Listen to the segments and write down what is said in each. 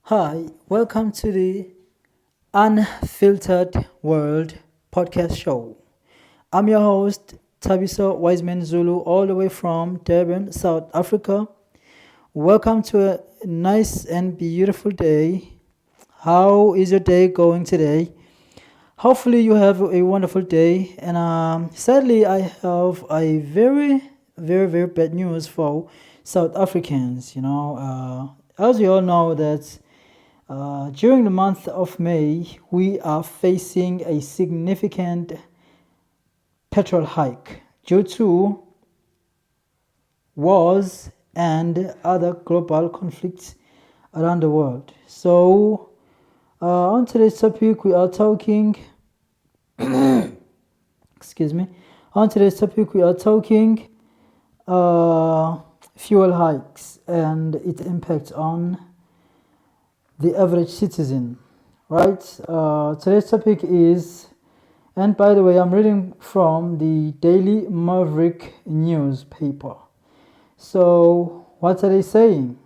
Hi, welcome to the Unfiltered World podcast show. I'm your host, Tabiso Wiseman Zulu, all the way from Durban, South Africa. Welcome to a nice and beautiful day. How is your day going today? Hopefully, you have a wonderful day. And sadly, I have a very bad news for South Africans. As you all know, that during the month of May, we are facing a significant petrol hike due to wars and other global conflicts around the world. So, on today's topic, we are talking, excuse me, on today's topic, we are talking fuel hikes and its impact on the average citizen, right? Today's topic is, and by the way, I'm reading from the Daily Maverick newspaper. So, what are they saying?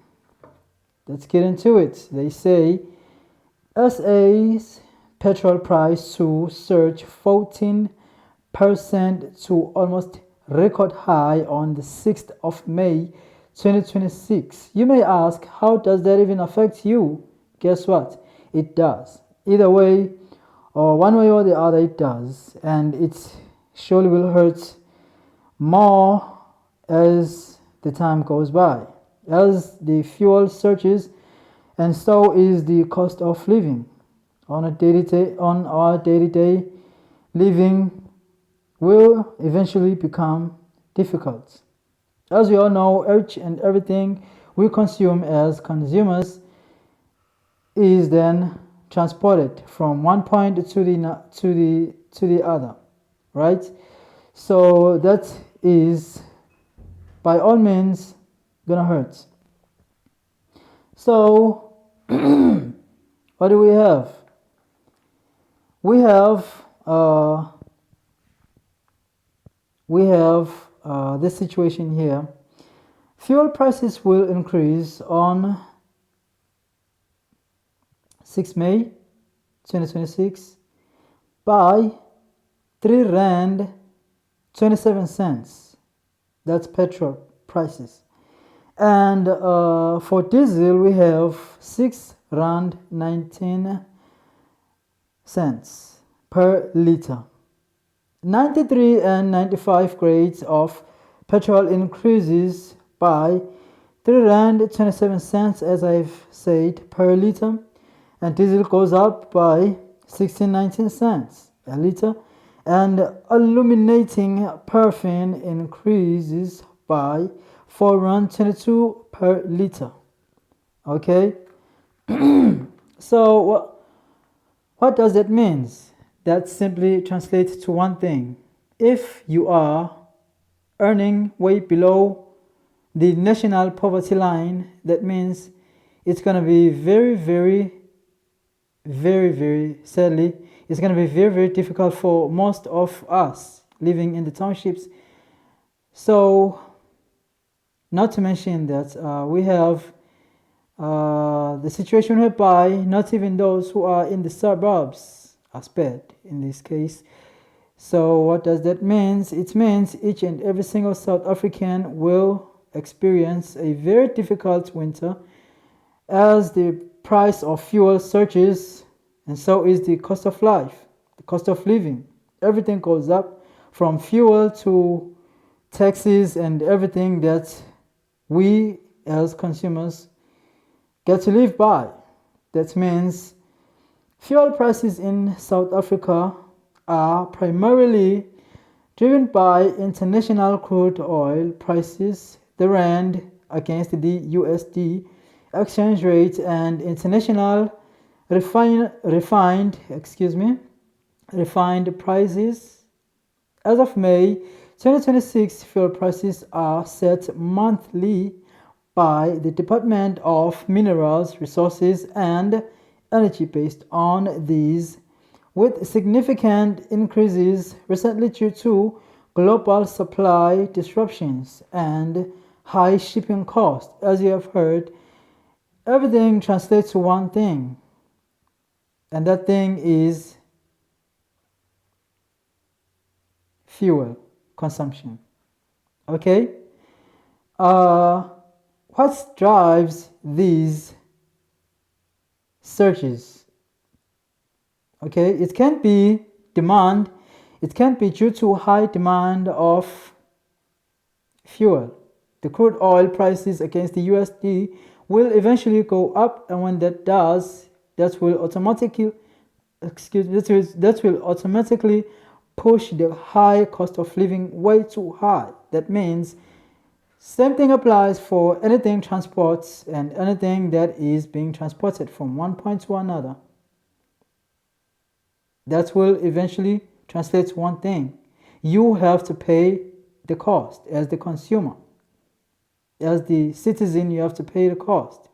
Let's get into it. They say SA's petrol price to surge 14% to almost record high on the 6th of May 2026. You may ask, how does that even affect you? Guess what? It does. Either way, or one way or the other, it does. And it surely will hurt more as the time goes by. As the fuel surges, and so is the cost of living. On our day-to-day living will eventually become difficult. As we all know, each and everything we consume as consumers is then transported from one point to the other, right? So that is by all means gonna hurt. So what do we have? We have this situation here. Fuel prices will increase on 6 May 2026 by 3 Rand 27 cents. That's petrol prices. And for diesel, we have 6 Rand 19 cents per liter. 93 and 95 grades of petrol increases by 3 Rand 27 cents, as I've said, per liter. And diesel goes up by 16.19 cents a liter, and illuminating paraffin increases by 4 Rand 22 per liter. Okay, so what does that mean? That simply translates to one thing. If you are earning way below the national poverty line, that means it's going to be very sadly, it's going to be very difficult for most of us living in the townships. So, not to mention that we have the situation whereby not even those who are in the suburbs are spared in this case. So what does that mean? It means each and every single South African will experience a very difficult winter as the price of fuel surges, and so is the cost of life, the cost of living. Everything goes up, from fuel to taxes and everything that we as consumers get to live by. That means fuel prices in South Africa are primarily driven by international crude oil prices, the rand against the USD exchange rate, and international refined prices. As of May 2026, fuel prices are set monthly by the Department of Minerals, Resources and Energy based on these, with significant increases recently due to global supply disruptions and high shipping costs. As you have heard, everything translates to one thing, and that thing is fuel consumption. Okay? What drives these surges? Okay, it can be demand. It can be due to high demand of fuel. The crude oil prices against the USD will eventually go up, and when that does, that will automatically push the high cost of living way too high. That means same thing applies for anything transports and anything that is being transported from one point to another. That will eventually translate to one thing. You have to pay the cost as the consumer. As the citizen, you have to pay the cost.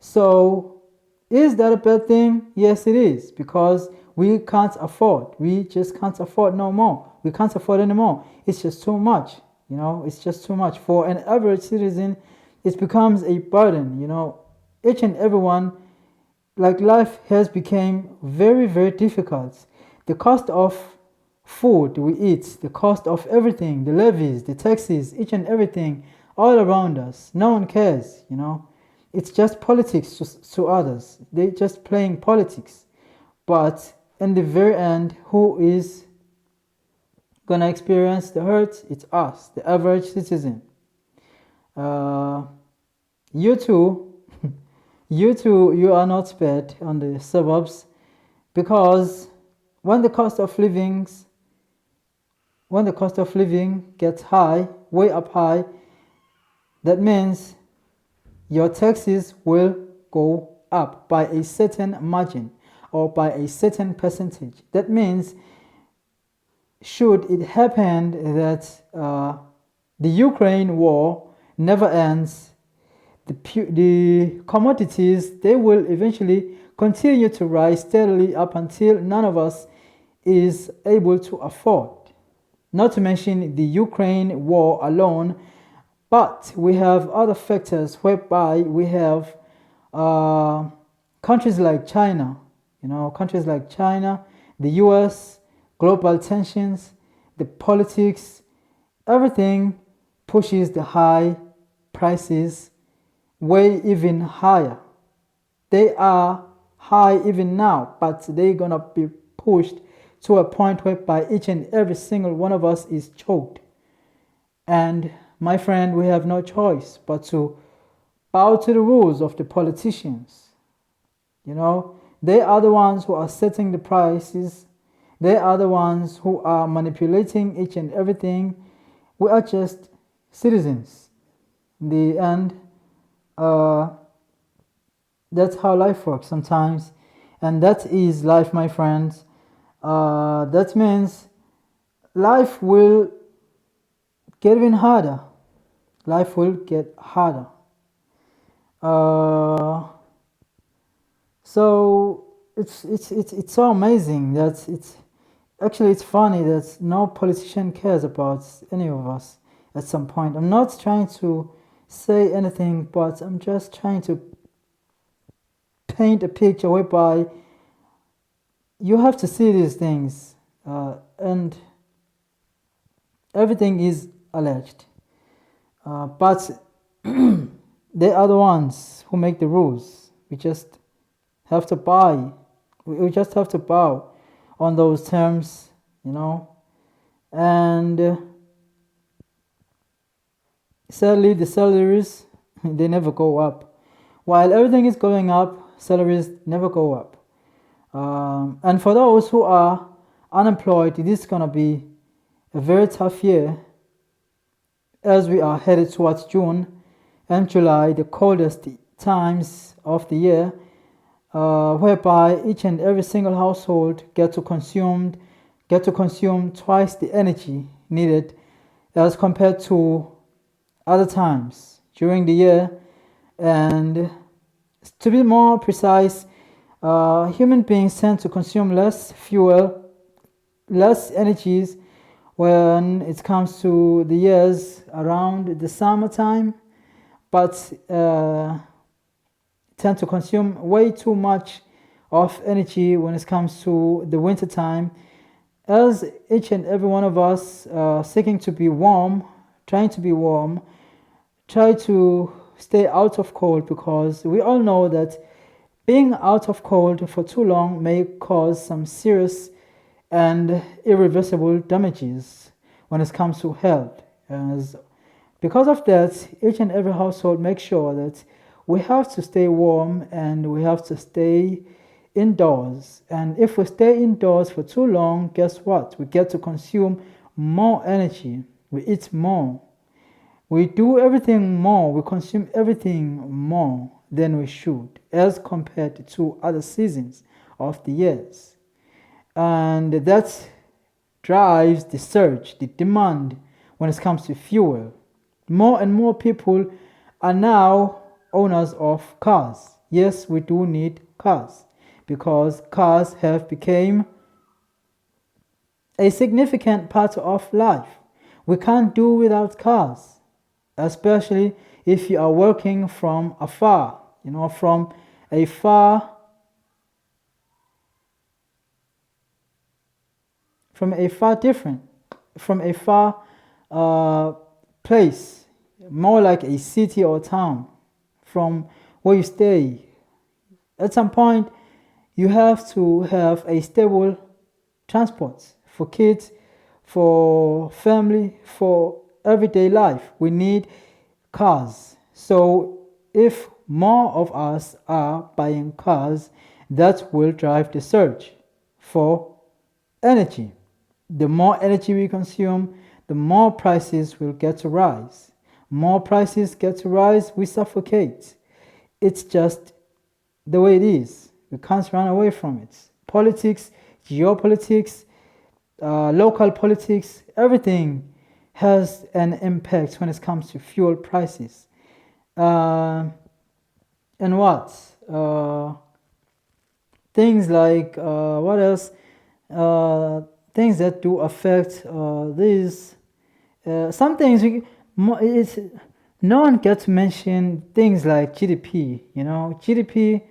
So, is that a bad thing? Yes, it is, because we can't afford. We just can't afford no more. We can't afford anymore. It's just too much. It's just too much. For an average citizen, it becomes a burden. Each and everyone, like, life has become very, very difficult. The cost of food we eat, the cost of everything, the levies, the taxes, each and everything, all around us. No one cares. It's just politics to others. They're just playing politics. But in the very end, who is gonna experience the hurt? It's us, the average citizen. You too, you are not spared on the suburbs, because when the cost of living gets high, way up high, that means your taxes will go up by a certain margin or by a certain percentage. That means, should it happen that the Ukraine war never ends, the commodities, they will eventually continue to rise steadily up until none of us is able to afford. Not to mention the Ukraine war alone, but we have other factors whereby we have countries like China, the US, global tensions, the politics, everything pushes the high prices way even higher. They are high even now, but they're gonna be pushed to a point whereby each and every single one of us is choked. And my friend, we have no choice but to bow to the rules of the politicians. They are the ones who are setting the prices. They are the ones who are manipulating each and everything. We are just citizens. In the end, that's how life works sometimes. And that is life, my friends. That means life will get even harder. Life will get harder. So it's so amazing that it's funny that no politician cares about any of us at some point. I'm not trying to say anything, but I'm just trying to paint a picture whereby you have to see these things, and everything is alleged. But they are the ones who make the rules. We just have to buy. We just have to bow on those terms, And sadly, the salaries, they never go up. While everything is going up, salaries never go up. And for those who are unemployed, it is gonna be a very tough year, as we are headed towards June and July, the coldest times of the year, whereby each and every single household get to consume twice the energy needed as compared to other times during the year. And to be more precise, human beings tend to consume less fuel, less energies when it comes to the years around the summertime, but tend to consume way too much of energy when it comes to the winter time, as each and every one of us seeking to be warm, trying to be warm, try to stay out of cold, because we all know that being out of cold for too long may cause some serious and irreversible damages when it comes to health. As because of that, each and every household make sure that we have to stay warm and we have to stay indoors. And if we stay indoors for too long, guess what? We get to consume more energy. We eat more. We do everything more. We consume everything more than we should as compared to other seasons of the years. And that drives the surge, the demand when it comes to fuel. More and more people are now owners of cars. Yes, we do need cars because cars have become a significant part of life. We can't do without cars, especially if you are working from afar, from a far different, from a far place, more like a city or town from where you stay. At some point, you have to have a stable transport for kids, for family, for everyday life. We need cars. So if more of us are buying cars, that will drive the surge for energy. The more energy we consume, the more prices will get to rise. More prices get to rise, we suffocate. It's just the way it is. We can't run away from it. Politics, geopolitics, local politics, everything has an impact when it comes to fuel prices. And what? Things like, what else? Things that do affect these. Some things, no one gets to mention things like GDP. GDP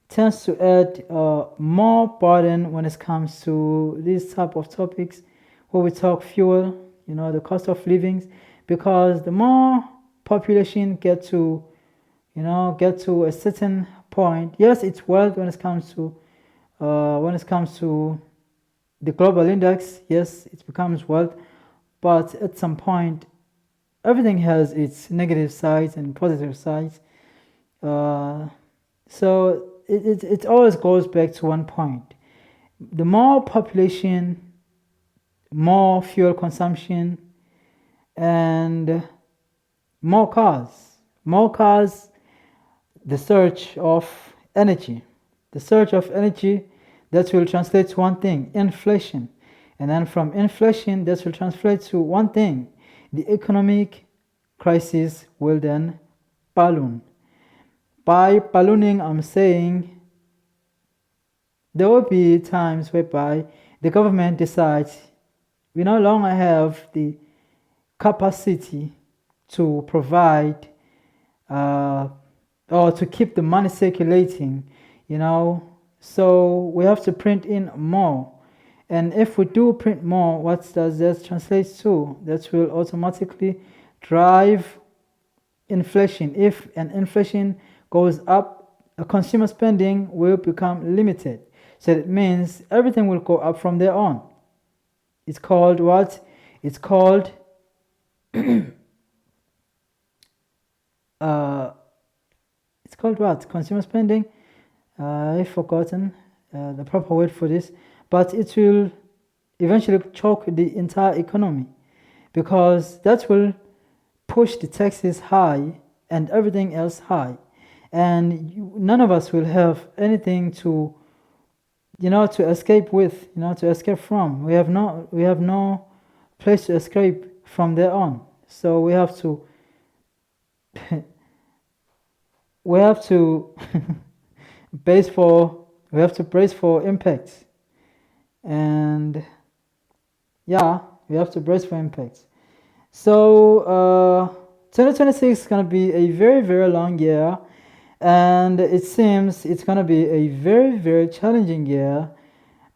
tends to add more burden when it comes to these type of topics where we talk fuel, the cost of living, because the more population get to a certain point. Yes, it's wealth when it comes to the global index. Yes, it becomes wealth, but at some point, everything has its negative sides and positive sides. So it always goes back to one point. The more population, more fuel consumption, and more cars. More cars, the surge of energy. The surge of energy, that will translate to one thing, inflation. And then from inflation, that will translate to one thing, the economic crisis will then balloon. By ballooning, I'm saying there will be times whereby the government decides we no longer have the capacity to provide or to keep the money circulating, so we have to print in more. And if we do print more, what does that translate to? That will automatically drive inflation. If an inflation goes up, consumer spending will become limited. So that means everything will go up from there on. It's called what? It's called it's called what? Consumer spending. I've forgotten the proper word for this, but it will eventually choke the entire economy, because that will push the taxes high and everything else high, and none of us will have anything to to escape with, to escape from. We have no place to escape from there on. So we have to we have to brace for impact. And yeah, we have to brace for impact. So 2026 is going to be a very, very long year, and it seems it's gonna be a very, very challenging year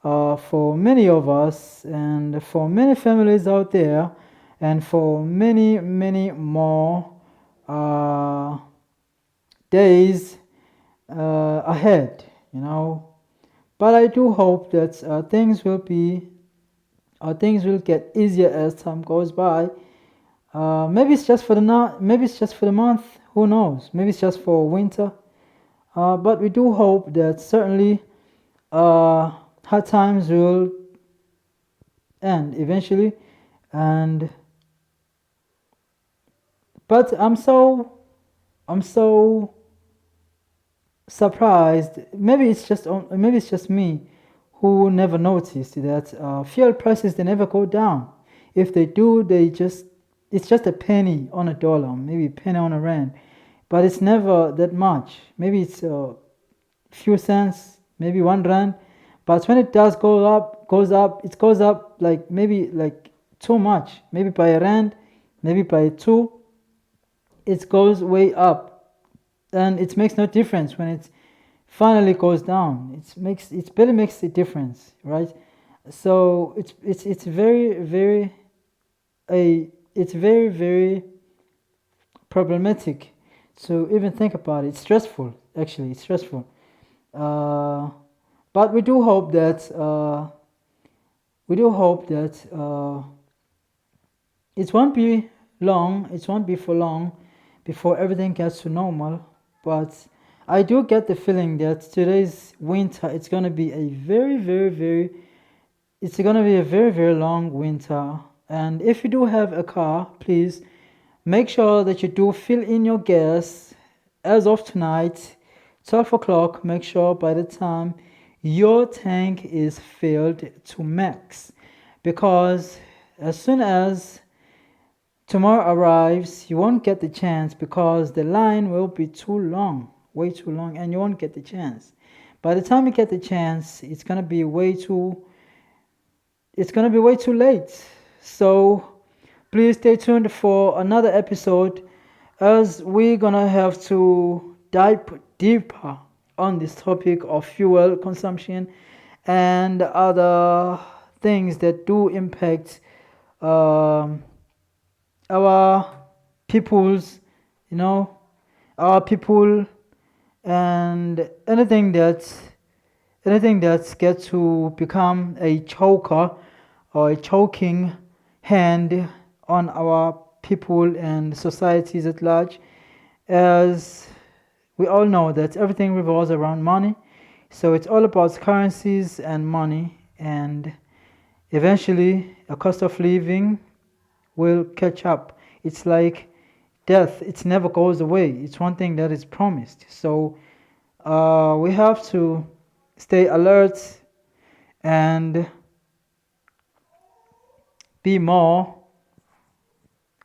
for many of us and for many families out there, and for many, many more uh, days ahead, you know. But I do hope that things will get easier as time goes by. Maybe it's just for the maybe it's just for the month. Who knows? Maybe it's just for winter. But we do hope that certainly uh, hard times will end eventually. And but I'm so surprised. Maybe it's just me who never noticed that fuel prices they never go down. If they do, it's just a penny on a dollar, maybe a penny on a rand, but it's never that much. Maybe it's a few cents, maybe 1 rand. But when it does it goes up like maybe like too much, maybe by a rand, maybe by two. It goes way up, and it makes no difference when it finally goes down. It barely makes a difference, right? So it's very very a it's very very problematic to even think about it. It's stressful, actually. It's stressful. Uh, but we do hope that it won't be long. It won't be for long before everything gets to normal. But I do get the feeling that today's winter it's gonna be a very very very it's gonna be a very very long winter. And if you do have a car, please make sure that you do fill in your gas as of tonight, 12 o'clock. Make sure by the time your tank is filled to max, because as soon as tomorrow arrives, you won't get the chance because the line will be too long, way too long, and you won't get the chance. By the time you get the chance, it's gonna be way too late. So please stay tuned for another episode, as we're gonna have to dive deeper on this topic of fuel consumption and other things that do impact um, our peoples, you know, our people, and anything that's get to become a choker or a choking hand on our people and societies at large, as we all know that everything revolves around money. So it's all about currencies and money, and eventually a cost of living will catch up. It's like death, it never goes away. It's one thing that is promised. So we have to stay alert and be more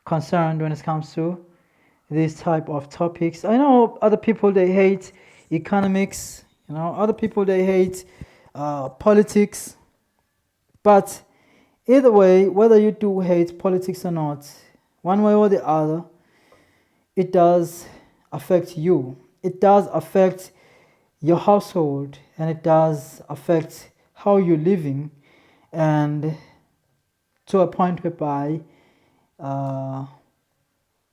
concerned when it comes to these type of topics. I know other people they hate economics, other people they hate politics, but either way, whether you do hate politics or not, one way or the other, it does affect you. It does affect your household, and it does affect how you're living, and to a point whereby uh,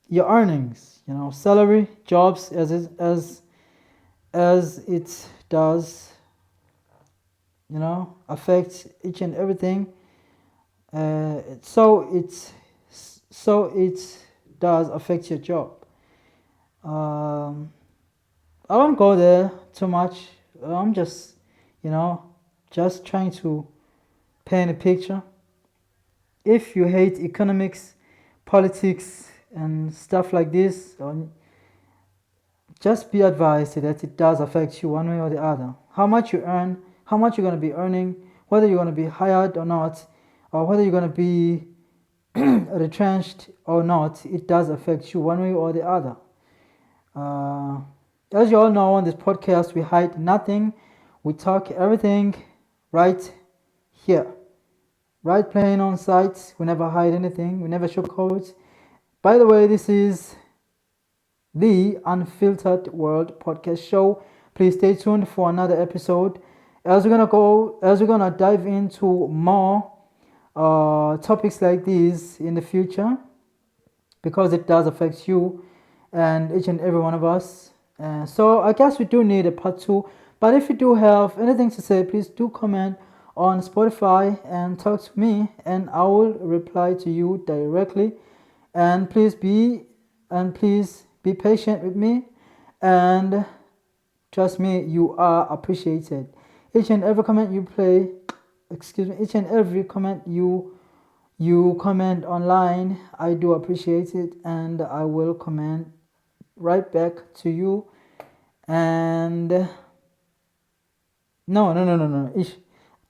your earnings, salary, jobs, as it does, affect each and everything. So it does affect your job. Um, I won't go there too much. I'm just, you know, just trying to paint a picture. If you hate economics, politics, and stuff like this, just be advised that it does affect you one way or the other. How much you earn, how much you're going to be earning, whether you're going to be hired or not, or whether you're going to be retrenched or not, it does affect you one way or the other. Uh, as you all know, on this podcast, we hide nothing. We talk everything right here, right plain on site. We never hide anything. We never sugarcoat. By the way, this is the Unfiltered World podcast show. Please stay tuned for another episode. As we're gonna dive into more topics like these in the future, because it does affect you and each and every one of us. So I guess we do need a part two. But if you do have anything to say, please do comment on Spotify and talk to me, and I will reply to you directly. And please be patient with me, and trust me, you are appreciated. Each and every comment you play, each and every comment you comment online, I do appreciate it, and I will comment right back to you. And no.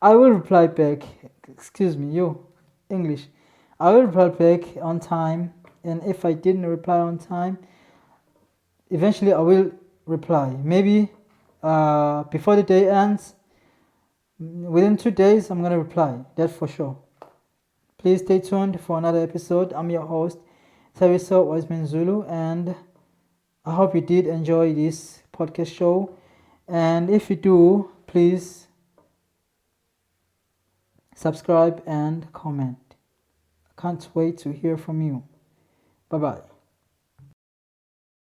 I will reply back. Excuse me, you English. I will reply back on time, and if I didn't reply on time, eventually I will reply. Maybe before the day ends, within 2 days, I'm gonna reply. That's for sure. Please stay tuned for another episode. I'm your host, Teresa Wiseman Zulu, and I hope you did enjoy this podcast show. And if you do, please subscribe and comment. I can't wait to hear from you. Bye bye.